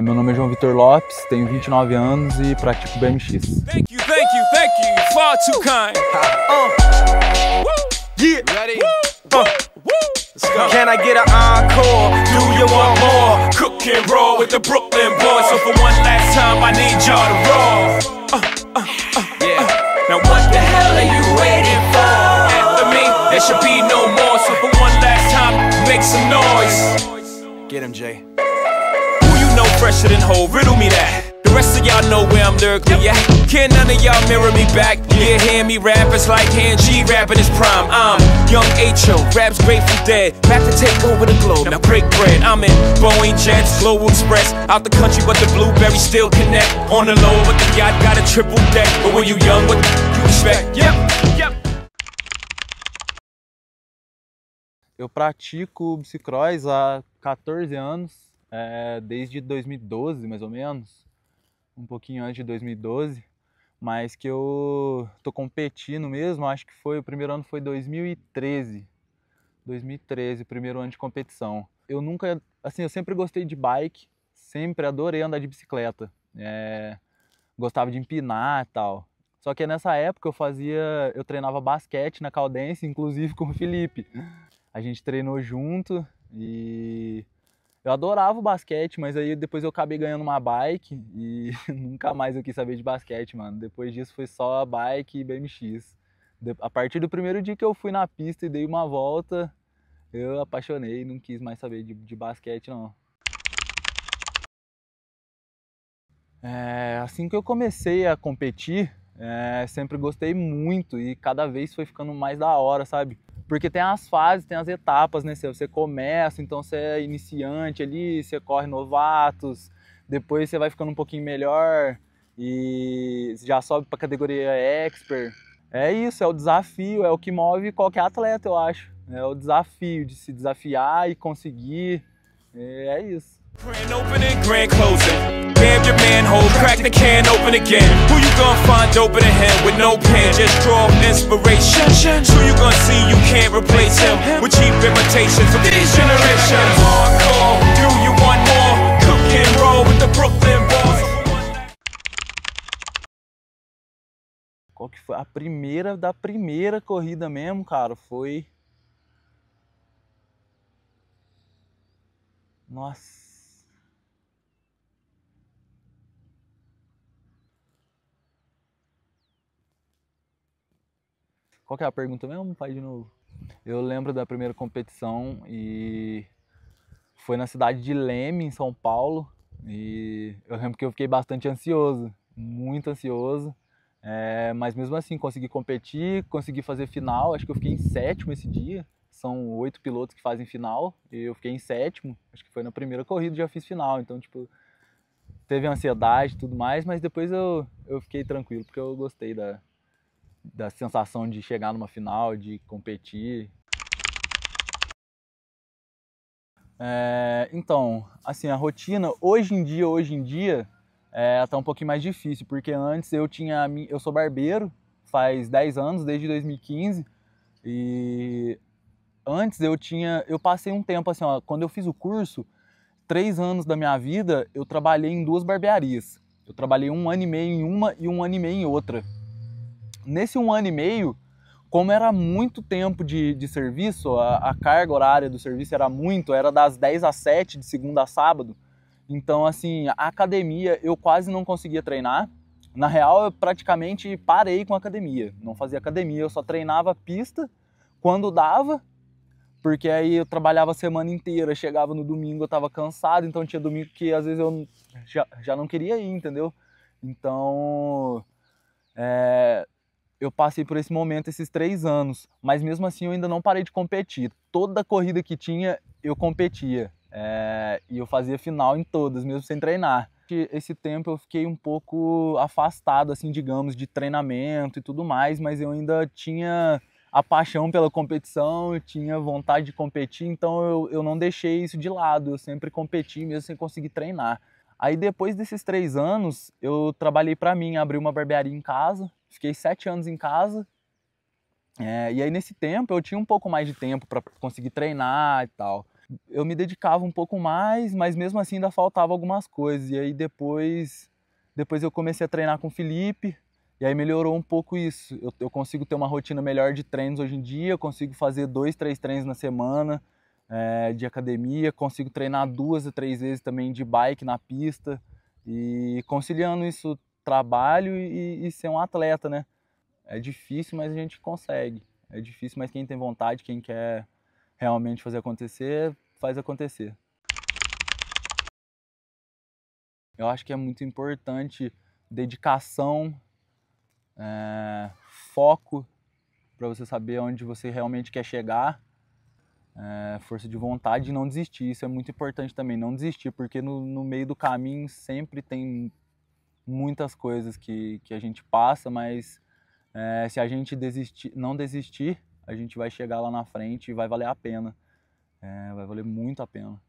Meu nome é João Vitor Lopes, tenho 29 anos e pratico BMX. Thank you, far too kind. Yeah, ready? Let's go. Can I get an encore? Do you want more? Cook and roll with the Brooklyn boys. So for one last time, I need y'all to roll. Yeah. Now what the hell are you waiting for? After me, there should be no more. So for one last time, make some noise. Get him, Jay. No fresher than Ho, riddle me that. The rest of y'all know where I'm lyrically at. Can none of y'all mirror me back? Yeah, hear me rap, it's like Han G rapping his prime. I'm young H.O., raps Grateful Dead, back to take over the globe, now break bread. I'm in Boeing Jets, Global Express, out the country but the blueberries still connect. On the low but the yacht got a triple deck. But when you young, what you expect? Yep. Eu pratico bicicross há 14 anos. Desde 2012, mais ou menos, um pouquinho antes de 2012, mas que eu tô competindo mesmo, acho que o primeiro ano foi 2013, o primeiro ano de competição. Eu sempre gostei de bike, sempre adorei andar de bicicleta, gostava de empinar e tal. Só que nessa época eu treinava basquete na Caldense, inclusive com o Felipe. A gente treinou junto e eu adorava o basquete, mas aí depois eu acabei ganhando uma bike e nunca mais eu quis saber de basquete, mano. Depois disso foi só bike e BMX. A partir do primeiro dia que eu fui na pista e dei uma volta, eu apaixonei e não quis mais saber de basquete, não. Assim que eu comecei a competir, sempre gostei muito e cada vez foi ficando mais da hora, sabe? Porque tem as fases, tem as etapas, né? Você começa, então você é iniciante ali, você corre novatos, depois você vai ficando um pouquinho melhor e já sobe para a categoria expert. É isso, é o desafio, é o que move qualquer atleta, eu acho. É o desafio de se desafiar e conseguir, é isso. Grand opening, grand closing. Grab your manhole, crack the can open again. Who you gonna find open a hand with no pen? Just draw inspiration. Who you gonna see you can't replace him with cheap imitations of these generations? Hardcore, do you want more? Cook and roll with the Brooklyn boys. Qual que foi a primeira corrida mesmo, cara? Foi... Nossa... Qual que é a pergunta mesmo? Faz de novo. Eu lembro da primeira competição e foi na cidade de Leme, em São Paulo. E eu lembro que eu fiquei bastante ansioso, muito ansioso. Mas mesmo assim consegui competir, consegui fazer final. Acho que eu fiquei em sétimo esse dia. São 8 pilotos que fazem final e eu fiquei em sétimo. Acho que foi na primeira corrida já fiz final. Então, tipo, teve ansiedade e tudo mais, mas depois eu fiquei tranquilo porque eu gostei da sensação de chegar numa final, de competir. Então, assim, a rotina hoje em dia tá um pouquinho mais difícil, porque antes eu sou barbeiro, faz 10 anos, desde 2015, e antes eu passei um tempo assim, ó, quando eu fiz o curso, 3 anos da minha vida, eu trabalhei em 2 barbearias. Eu trabalhei 1 ano e meio em uma e 1 ano e meio em outra. Nesse 1 ano e meio, como era muito tempo de serviço, a carga horária do serviço era das 10 às 7, de segunda a sábado. Então, assim, a academia eu quase não conseguia treinar. Na real, eu praticamente parei com a academia. Não fazia academia, eu só treinava pista quando dava, porque aí eu trabalhava a semana inteira, chegava no domingo, eu estava cansado, então tinha domingo que às vezes eu já não queria ir, entendeu? Então... eu passei por esse momento esses 3 anos, mas mesmo assim eu ainda não parei de competir. Toda corrida que tinha, eu competia. E eu fazia final em todas, mesmo sem treinar. Esse tempo eu fiquei um pouco afastado, assim, digamos, de treinamento e tudo mais, mas eu ainda tinha a paixão pela competição, eu tinha vontade de competir, então eu não deixei isso de lado, eu sempre competi mesmo sem conseguir treinar. Aí depois desses 3 anos, eu trabalhei para mim, abri uma barbearia em casa, fiquei 7 anos em casa. E aí nesse tempo eu tinha um pouco mais de tempo para conseguir treinar e tal. eu me dedicava um pouco mais, mas mesmo assim ainda faltava algumas coisas. E aí depois eu comecei a treinar com o Felipe, e aí melhorou um pouco isso. Eu consigo ter uma rotina melhor de treinos hoje em dia, eu consigo fazer 2, 3 treinos na semana de academia, consigo treinar 2 a 3 vezes também de bike na pista, e conciliando isso, trabalho e ser um atleta, né? É difícil, mas a gente consegue. É difícil, mas quem tem vontade, quem quer realmente fazer acontecer, faz acontecer. Eu acho que é muito importante dedicação, foco, para você saber onde você realmente quer chegar, força de vontade e não desistir. Isso é muito importante também, não desistir, porque no meio do caminho sempre tem muitas coisas que a gente passa, mas se a gente não desistir, a gente vai chegar lá na frente e vai valer a pena. Vai valer muito a pena.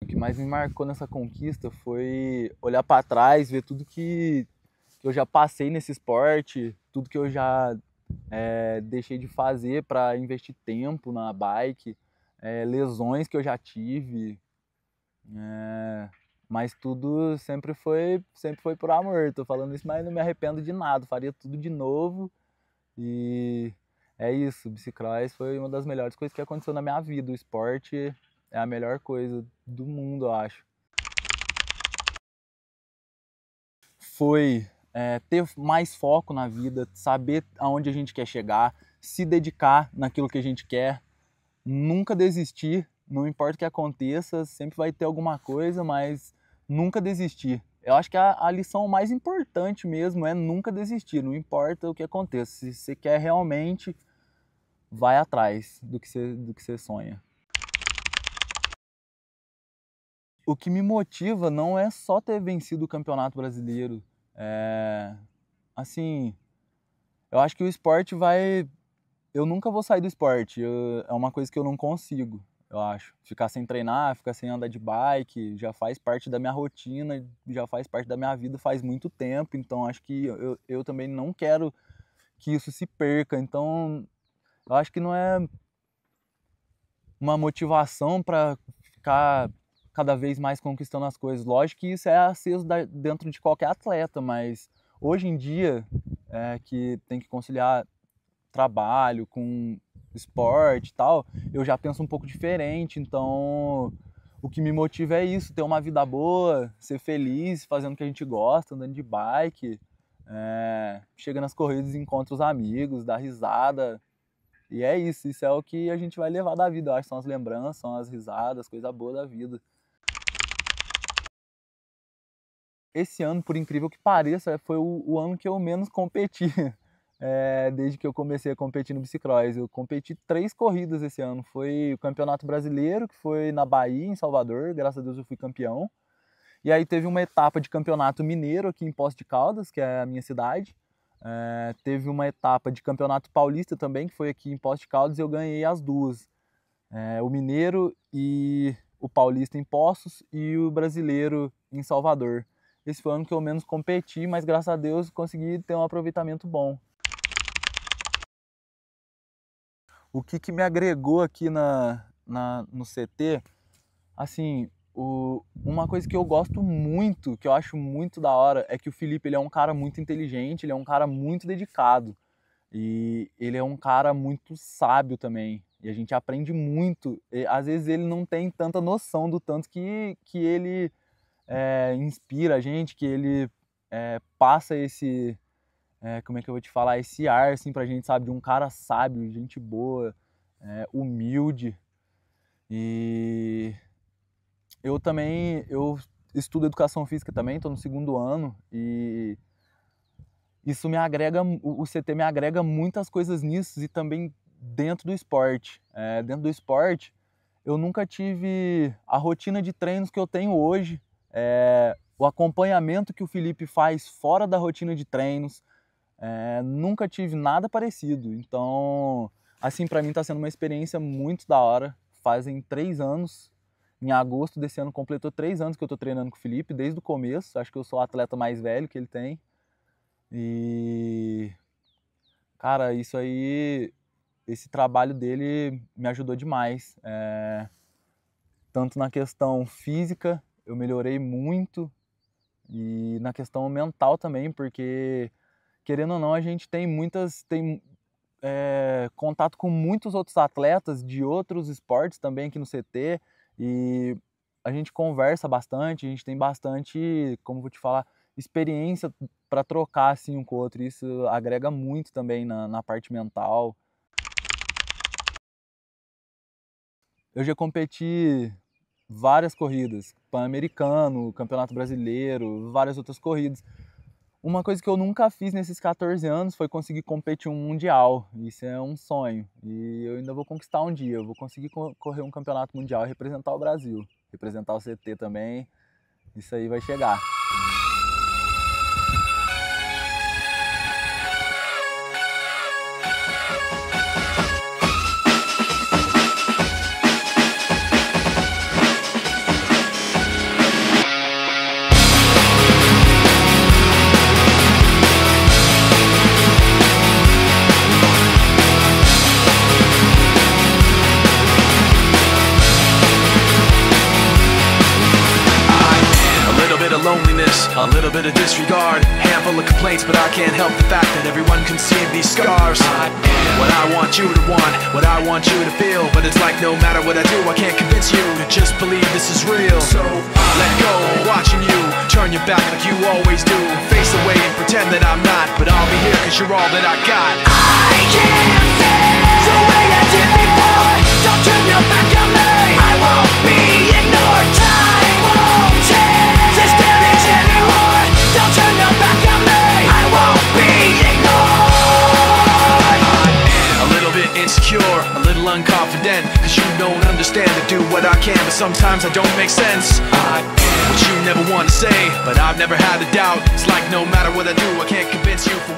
O que mais me marcou nessa conquista foi olhar para trás, ver tudo que eu já passei nesse esporte, tudo que eu já deixei de fazer para investir tempo na bike, lesões que eu já tive, mas tudo sempre foi por amor. Tô falando isso, mas não me arrependo de nada, faria tudo de novo. E é isso, o bicicross foi uma das melhores coisas que aconteceu na minha vida. O esporte é a melhor coisa do mundo, eu acho. Foi ter mais foco na vida, saber aonde a gente quer chegar, se dedicar naquilo que a gente quer, nunca desistir, não importa o que aconteça, sempre vai ter alguma coisa, mas nunca desistir. Eu acho que a lição mais importante mesmo é nunca desistir, não importa o que aconteça. Se você quer realmente, vai atrás do que você sonha. O que me motiva não é só ter vencido o Campeonato Brasileiro. Assim, eu acho que o esporte vai... Eu nunca vou sair do esporte, é uma coisa que eu não consigo, eu acho. Ficar sem treinar, ficar sem andar de bike, já faz parte da minha rotina, já faz parte da minha vida faz muito tempo, então acho que eu também não quero que isso se perca. Então, eu acho que não é uma motivação para ficar cada vez mais conquistando as coisas. Lógico que isso é aceso dentro de qualquer atleta, mas hoje em dia, que tem que conciliar trabalho com esporte e tal, eu já penso um pouco diferente. Então, o que me motiva é isso, ter uma vida boa, ser feliz, fazendo o que a gente gosta, andando de bike, chega nas corridas, encontra os amigos, dá risada. E é isso é o que a gente vai levar da vida, eu acho, são as lembranças, são as risadas, coisa boa da vida. Esse ano, por incrível que pareça, foi o ano que eu menos competi, desde que eu comecei a competir no bicicross. Eu competi 3 corridas esse ano. Foi o Campeonato Brasileiro, que foi na Bahia, em Salvador, graças a Deus eu fui campeão. E aí teve uma etapa de Campeonato Mineiro aqui em Poços de Caldas, que é a minha cidade. Teve uma etapa de Campeonato Paulista também, que foi aqui em Poços de Caldas, e eu ganhei as duas. O Mineiro e o Paulista em Poços e o Brasileiro em Salvador. Esse foi o ano que eu menos competi, mas graças a Deus consegui ter um aproveitamento bom. O que me agregou aqui no CT, assim, uma coisa que eu gosto muito, que eu acho muito da hora, é que o Felipe ele é um cara muito inteligente, ele é um cara muito dedicado. E ele é um cara muito sábio também. E a gente aprende muito. E, às vezes ele não tem tanta noção do tanto que ele inspira a gente, que ele passa esse, como é que eu vou te falar, esse ar assim pra gente, sabe, de um cara sábio, gente boa, humilde. E eu estudo educação física também, tô no 2º ano, e isso me agrega, o CT me agrega muitas coisas nisso e também dentro do esporte. Dentro do esporte, eu nunca tive a rotina de treinos que eu tenho hoje, o acompanhamento que o Felipe faz fora da rotina de treinos, nunca tive nada parecido. Então, assim, para mim está sendo uma experiência muito da hora. Fazem 3 anos, em agosto desse ano completou 3 anos que eu estou treinando com o Felipe, desde o começo. Acho que eu sou o atleta mais velho que ele tem. E, cara, isso aí esse trabalho dele me ajudou demais. Tanto na questão física, eu melhorei muito, e na questão mental também, porque, querendo ou não, a gente tem contato com muitos outros atletas de outros esportes também aqui no CT, e a gente conversa bastante, a gente tem bastante, como vou te falar, experiência para trocar assim um com o outro. Isso agrega muito também na parte mental. Eu já competi várias corridas, Pan-Americano, Campeonato Brasileiro, várias outras corridas. Uma coisa que eu nunca fiz nesses 14 anos foi conseguir competir um mundial. Isso é um sonho, e eu ainda vou conquistar um dia. Eu vou conseguir correr um campeonato mundial e representar o Brasil, representar o CT também. Isso aí vai chegar. Loneliness, a little bit of disregard, handful of complaints, but I can't help the fact that everyone can see these scars. What I want you to want, what I want you to feel, but it's like no matter what I do, I can't convince you to just believe this is real. So let go, watching you turn your back like you always do, face away and pretend that I'm not, but I'll be here cause you're all that I got. I can't feel the way I did before. Don't turn your back on me, I won't be ignored. Time won't change this damage anymore. Don't turn your back on me, I won't be ignored. A little bit insecure, a little unconfident, cause you don't understand to do what I can, but sometimes I don't make sense. What you never want to say, but I've never had a doubt. It's like no matter what I do, I can't convince you for